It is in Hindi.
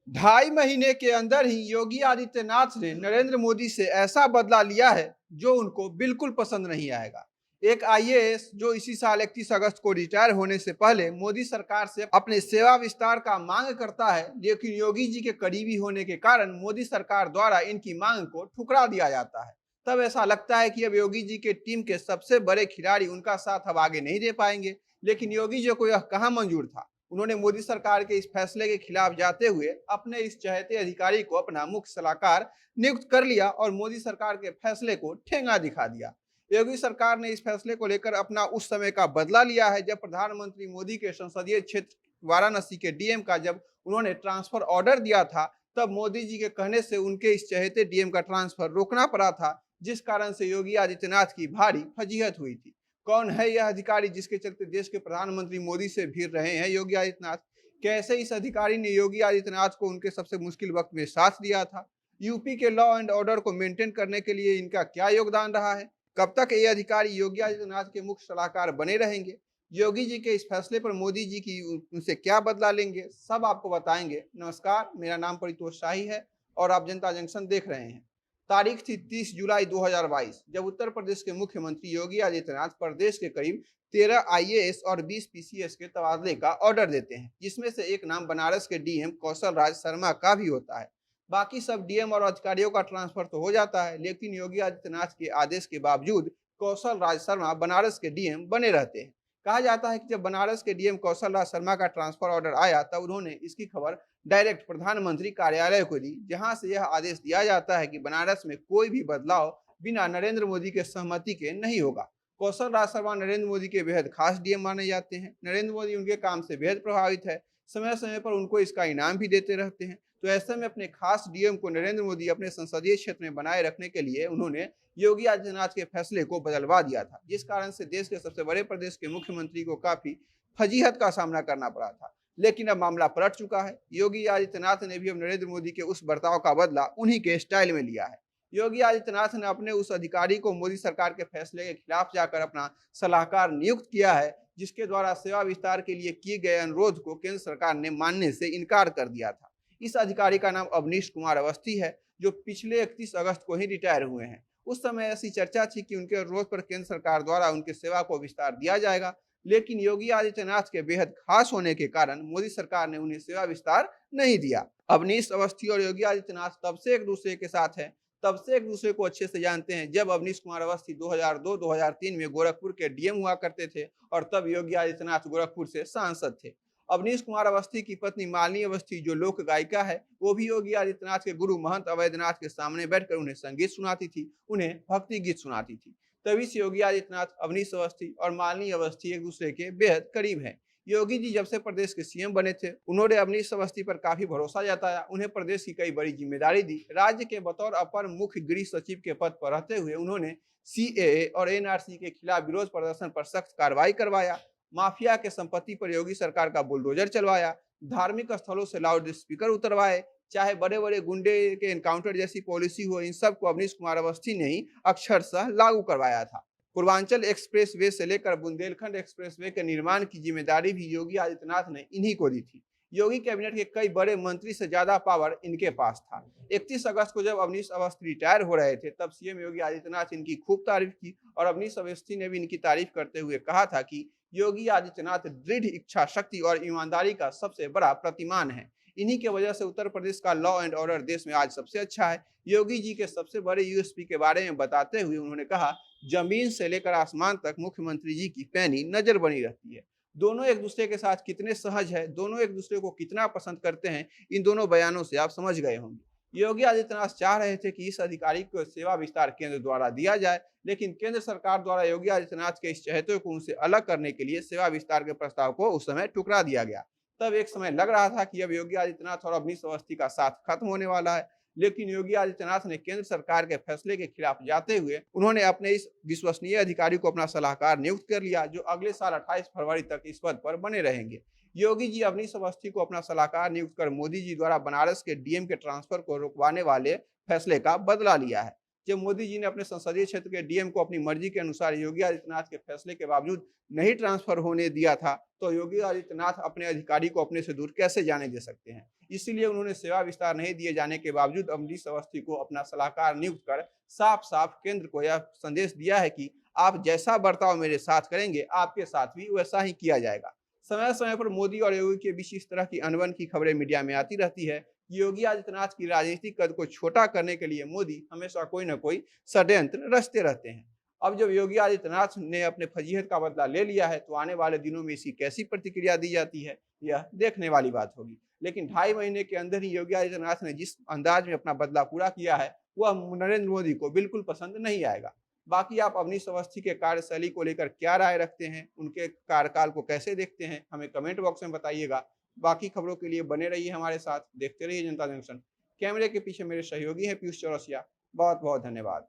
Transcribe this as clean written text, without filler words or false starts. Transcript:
ढाई महीने के अंदर ही योगी आदित्यनाथ ने नरेंद्र मोदी से ऐसा बदला लिया है जो उनको बिल्कुल पसंद नहीं आएगा। एक आईएएस जो इसी साल 31 अगस्त को रिटायर होने से पहले मोदी सरकार से अपने सेवा विस्तार का मांग करता है, लेकिन योगी जी के करीबी होने के कारण मोदी सरकार द्वारा इनकी मांग को ठुकरा दिया जाता है। तब ऐसा लगता है कि अब योगी जी के टीम के सबसे बड़े खिलाड़ी उनका साथ अब आगे नहीं दे पाएंगे, लेकिन योगी जी को यह कहाँ मंजूर था। उन्होंने मोदी सरकार के इस फैसले के खिलाफ जाते हुए अपने इस चहेते अधिकारी को अपना मुख्य सलाहकार नियुक्त कर लिया और मोदी सरकार के फैसले को ठेंगा दिखा दिया। योगी सरकार ने इस फैसले को लेकर अपना उस समय का बदला लिया है जब प्रधानमंत्री मोदी के संसदीय क्षेत्र वाराणसी के डीएम का जब उन्होंने ट्रांसफर ऑर्डर दिया था, तब मोदी जी के कहने से उनके इस चहेते डीएम का ट्रांसफर रोकना पड़ा था, जिस कारण से योगी आदित्यनाथ की भारी फजीहत हुई थी। कौन है यह अधिकारी जिसके चलते देश के प्रधानमंत्री मोदी से भिड़ रहे हैं योगी आदित्यनाथ? कैसे इस अधिकारी ने योगी आदित्यनाथ को उनके सबसे मुश्किल वक्त में साथ दिया था? यूपी के लॉ एंड ऑर्डर को मेंटेन करने के लिए इनका क्या योगदान रहा है? कब तक ये अधिकारी योगी आदित्यनाथ के मुख्य सलाहकार बने रहेंगे? योगी जी के इस फैसले पर मोदी जी की उनसे क्या बदला लेंगे, सब आपको बताएंगे। नमस्कार, मेरा नाम परितोष शाही है और आप जनता जंक्शन देख रहे हैं। तारीख थी 30 जुलाई 2022, जब उत्तर प्रदेश के मुख्यमंत्री योगी आदित्यनाथ प्रदेश के करीब 13 आईएएस और 20 पीसीएस के तबादले का ऑर्डर देते हैं, जिसमें से एक नाम बनारस के डीएम कौशल राज शर्मा का भी होता है। बाकी सब डीएम और अधिकारियों का ट्रांसफर तो हो जाता है, लेकिन योगी आदित्यनाथ के आदेश के बावजूद कौशल राज शर्मा बनारस के डीएम बने रहते हैं। कहा जाता है कि जब बनारस के डीएम कौशल राज शर्मा का ट्रांसफर ऑर्डर आया, तब उन्होंने इसकी खबर डायरेक्ट प्रधानमंत्री कार्यालय को दी, जहां से यह आदेश दिया जाता है कि बनारस में कोई भी बदलाव बिना नरेंद्र मोदी के सहमति के नहीं होगा। कौशल राज शर्मा नरेंद्र मोदी के बेहद खास डीएम माने जाते हैं। नरेंद्र मोदी उनके काम से बेहद प्रभावित है, समय समय पर उनको इसका इनाम भी देते रहते हैं। तो ऐसे में अपने खास डीएम को नरेंद्र मोदी अपने संसदीय क्षेत्र में बनाए रखने के लिए उन्होंने योगी आदित्यनाथ के फैसले को बदलवा दिया था, जिस कारण से देश के सबसे बड़े प्रदेश के मुख्यमंत्री को काफी फजीहत का सामना करना पड़ा था। लेकिन अब मामला पलट चुका है। योगी आदित्यनाथ ने भी अब नरेंद्र मोदी के उस बर्ताव का बदला उन्हीं के स्टाइल में लिया है। योगी आदित्यनाथ ने अपने उस अधिकारी को मोदी सरकार के फैसले के खिलाफ जाकर अपना सलाहकार नियुक्त किया है, जिसके द्वारा सेवा विस्तार के लिए किए गए अनुरोध को केंद्र सरकार ने मानने से इनकार कर दिया था। इस अधिकारी का नाम अवनीश कुमार अवस्थी है, जो पिछले 31 अगस्त को ही रिटायर हुए हैं। उस समय ऐसी चर्चा थी कि उनके अनुरोध पर केंद्र सरकार द्वारा उनके सेवा को विस्तार दिया जाएगा, लेकिन योगी आदित्यनाथ के बेहद खास होने के कारण मोदी सरकार ने उन्हें सेवा विस्तार नहीं दिया। अवनीश अवस्थी और योगी आदित्यनाथ तब से एक दूसरे के साथ हैं, तब से एक दूसरे को अच्छे से जानते हैं, जब अवनीश कुमार अवस्थी 2002-2003 में गोरखपुर के डीएम हुआ करते थे और तब योगी आदित्यनाथ गोरखपुर से सांसद थे। अवनीश कुमार अवस्थी की पत्नी मालिनी अवस्थी, जो लोक गायिका है, वो भी योगी आदित्यनाथ के गुरु महंत अवैधनाथ के सामने बैठकर उन्हें संगीत सुनाती थी, उन्हें भक्ति गीत सुनाती थी। तभी से योगी आदित्यनाथ, अवनीश अवस्थी और मालिनी अवस्थी एक दूसरे के बेहद करीब हैं। योगी जी जब से प्रदेश के सीएम बने थे, उन्होंने अवनीश अवस्थी पर काफी भरोसा जताया, उन्हें प्रदेश की कई बड़ी जिम्मेदारी दी। राज्य के बतौर अपर मुख्य गृह सचिव के पद पर रहते हुए उन्होंने सीएए और एनआरसी के खिलाफ विरोध प्रदर्शन पर सख्त कार्रवाई करवाया, माफिया के संपत्ति पर योगी सरकार का बुलडोजर चलवाया, धार्मिक स्थलों से लाउड स्पीकर उतरवाए, चाहे बड़े बड़े गुंडे के एनकाउंटर जैसी पॉलिसी हो, इन सब को अवनीश कुमार अवस्थी ने ही अक्षरशः लागू करवाया था। पूर्वांचल एक्सप्रेस वे से लेकर बुंदेलखंड एक्सप्रेस वे के निर्माण की जिम्मेदारी भी योगी आदित्यनाथ ने इन्हीं को दी थी। योगी कैबिनेट के कई बड़े मंत्री से ज्यादा पावर इनके पास था। 31 अगस्त को जब अवनीश अवस्थी रिटायर हो रहे थे, तब सीएम योगी आदित्यनाथ इनकी खूब तारीफ की और अवनीश अवस्थी ने भी इनकी तारीफ करते हुए कहा था कि योगी आदित्यनाथ दृढ़ इच्छा शक्ति और ईमानदारी का सबसे बड़ा प्रतिमान है। इन्हीं की वजह से उत्तर प्रदेश का लॉ एंड ऑर्डर देश में आज सबसे अच्छा है। योगी जी के सबसे बड़े यूएसपी के बारे में बताते हुए उन्होंने कहा, जमीन से लेकर आसमान तक मुख्यमंत्री जी की पैनी नजर बनी रहती है। दोनों एक दूसरे के साथ कितने सहज है, दोनों एक दूसरे को कितना पसंद करते हैं, इन दोनों बयानों से आप समझ गए होंगे। योगी आदित्यनाथ चाह रहे थे कि इस अधिकारी को सेवा विस्तार केंद्र द्वारा दिया जाए, लेकिन केंद्र सरकार द्वारा योगी आदित्यनाथ के इस चहेते को उनसे अलग करने के लिए सेवा विस्तार के प्रस्ताव को उस समय ठुकरा दिया गया। तब एक समय लग रहा था कि अब योगी आदित्यनाथ और अवनीश अवस्थी का साथ खत्म होने वाला है, लेकिन योगी आदित्यनाथ ने केंद्र सरकार के फैसले के खिलाफ जाते हुए उन्होंने अपने इस विश्वसनीय अधिकारी को अपना सलाहकार नियुक्त कर लिया, जो अगले साल 28 फरवरी तक इस पद पर बने रहेंगे। योगी जी अवनीश अवस्थी को अपना सलाहकार नियुक्त कर मोदी जी द्वारा बनारस के डीएम के ट्रांसफर को रुकवाने वाले फैसले का बदला लिया है। जब मोदी जी ने अपने संसदीय क्षेत्र के डीएम को अपनी मर्जी के अनुसार योगी आदित्यनाथ के फैसले के बावजूद नहीं ट्रांसफर होने दिया था, तो योगी आदित्यनाथ अपने अधिकारी को अपने से दूर कैसे जाने दे सकते हैं। इसीलिए उन्होंने सेवा विस्तार नहीं दिए जाने के बावजूद अमरीश अवस्थी को अपना सलाहकार नियुक्त कर साफ साफ केंद्र को यह संदेश दिया है कि आप जैसा बर्ताव मेरे साथ करेंगे, आपके साथ भी वैसा ही किया जाएगा। समय समय पर मोदी और योगी के बीच इस तरह की अनबन की खबरें मीडिया में आती रहती है। योगी आदित्यनाथ की राजनीतिक कद को छोटा करने के लिए मोदी हमेशा कोई न कोई षड्यंत्र रचते रहते हैं। अब जब योगी आदित्यनाथ ने अपने फजीहत का बदला ले लिया है, तो आने वाले दिनों में इसकी कैसी प्रतिक्रिया दी जाती है, यह देखने वाली बात होगी। लेकिन 2.5 महीने के अंदर ही योगी आदित्यनाथ ने जिस अंदाज में अपना बदला पूरा किया है, वह नरेंद्र मोदी को बिल्कुल पसंद नहीं आएगा। बाकी आप अवनीश अवस्थी के कार्यशैली को लेकर क्या राय रखते हैं, उनके कार्यकाल को कैसे देखते हैं, हमें कमेंट बॉक्स में बताइएगा। बाकी खबरों के लिए बने रहिए हमारे साथ, देखते रहिए जनता जंक्शन। कैमरे के पीछे मेरे सहयोगी हैं पीयूष चौरसिया। बहुत बहुत धन्यवाद।